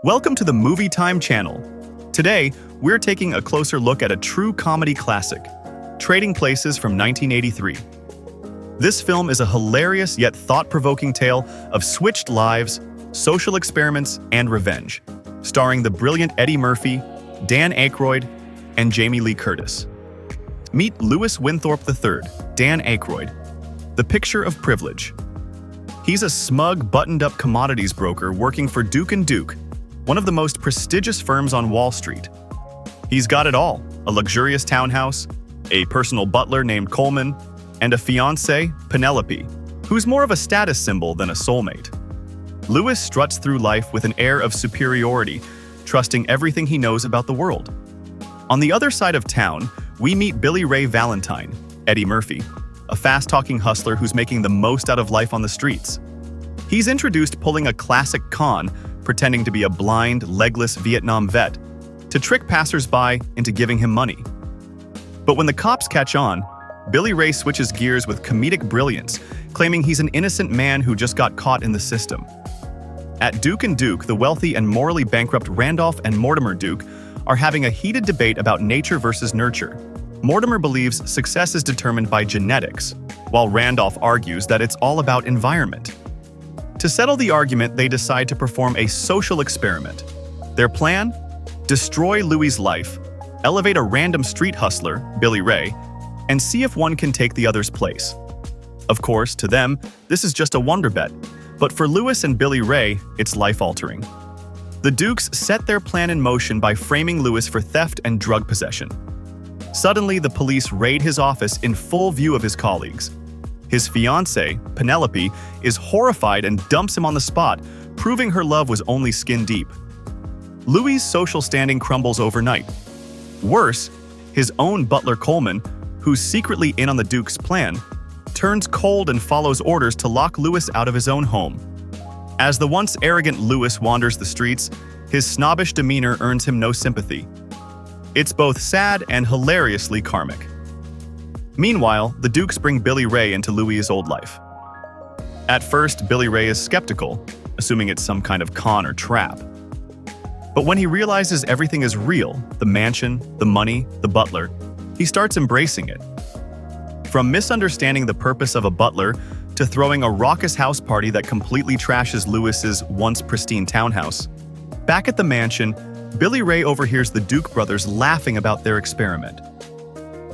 Welcome to the Movie Time channel. Today, we're taking a closer look at a true comedy classic, Trading Places from 1983. This film is a hilarious yet thought-provoking tale of switched lives, social experiments, and revenge, starring the brilliant Eddie Murphy, Dan Aykroyd, and Jamie Lee Curtis. Meet Louis Winthorpe III, Dan Aykroyd, the picture of privilege. He's a smug, buttoned-up commodities broker working for Duke & Duke, one of the most prestigious firms on Wall Street. He's got it all: a luxurious townhouse, a personal butler named Coleman, and a fiancée, Penelope, who's more of a status symbol than a soulmate. Louis struts through life with an air of superiority, trusting everything he knows about the world. On the other side of town, we meet Ray Valentine, Eddie Murphy, a fast-talking hustler who's making the most out of life on the streets. He's introduced pulling a classic con, pretending to be a blind, legless Vietnam vet, to trick passers-by into giving him money. But when the cops catch on, Ray switches gears with comedic brilliance, claiming he's an innocent man who just got caught in the system. At Duke & Duke, the wealthy and morally bankrupt Randolph and Mortimer Duke are having a heated debate about nature versus nurture. Mortimer believes success is determined by genetics, while Randolph argues that it's all about environment. To settle the argument, they decide to perform a social experiment. Their plan? Destroy Louis's life, elevate a random street hustler, Ray, and see if one can take the other's place. Of course, to them, this is just a wonder bet, but for Louis and Ray, it's life-altering. The Dukes set their plan in motion by framing Louis for theft and drug possession. Suddenly, the police raid his office in full view of his colleagues. His fiancée, Penelope, is horrified and dumps him on the spot, proving her love was only skin-deep. Louis's social standing crumbles overnight. Worse, his own butler Coleman, who's secretly in on the Duke's plan, turns cold and follows orders to lock Louis out of his own home. As the once arrogant Louis wanders the streets, his snobbish demeanor earns him no sympathy. It's both sad and hilariously karmic. Meanwhile, the Dukes bring Ray into Louis's old life. At first, Ray is skeptical, assuming it's some kind of con or trap. But when he realizes everything is real, the mansion, the money, the butler, he starts embracing it. From misunderstanding the purpose of a butler to throwing a raucous house party that completely trashes Louis's once pristine townhouse, back at the mansion, Ray overhears the Duke brothers laughing about their experiment.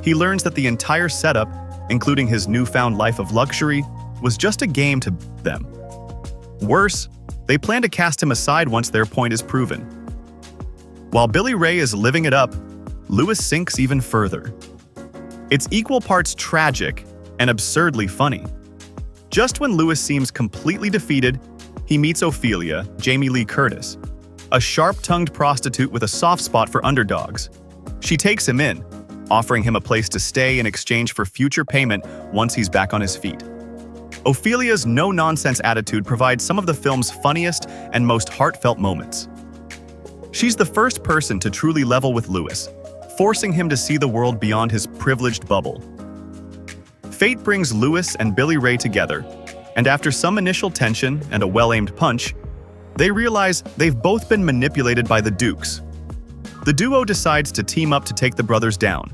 He learns that the entire setup, including his newfound life of luxury, was just a game to them. Worse, they plan to cast him aside once their point is proven. While Ray is living it up, Louis sinks even further. It's equal parts tragic and absurdly funny. Just when Louis seems completely defeated, he meets Ophelia, Jamie Lee Curtis, a sharp-tongued prostitute with a soft spot for underdogs. She takes him in, offering him a place to stay in exchange for future payment once he's back on his feet. Ophelia's no-nonsense attitude provides some of the film's funniest and most heartfelt moments. She's the first person to truly level with Louis, forcing him to see the world beyond his privileged bubble. Fate brings Louis and Ray together, and after some initial tension and a well-aimed punch, they realize they've both been manipulated by the Dukes. The duo decides to team up to take the brothers down.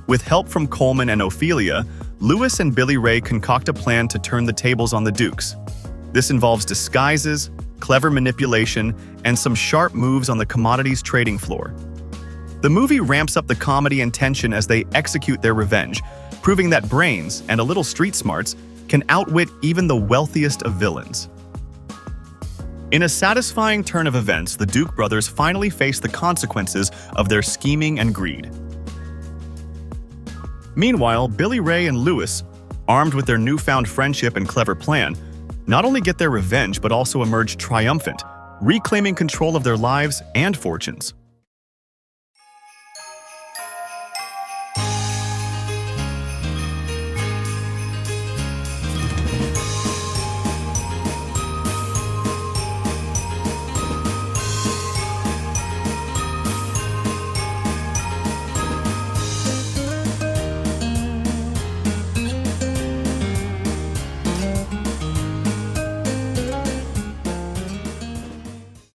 With help from Coleman and Ophelia, Louis and Ray concoct a plan to turn the tables on the Dukes. This involves disguises, clever manipulation, and some sharp moves on the commodities trading floor. The movie ramps up the comedy and tension as they execute their revenge, proving that brains and a little street smarts can outwit even the wealthiest of villains. In a satisfying turn of events, the Duke brothers finally face the consequences of their scheming and greed. Meanwhile, Ray and Louis, armed with their newfound friendship and clever plan, not only get their revenge but also emerge triumphant, reclaiming control of their lives and fortunes.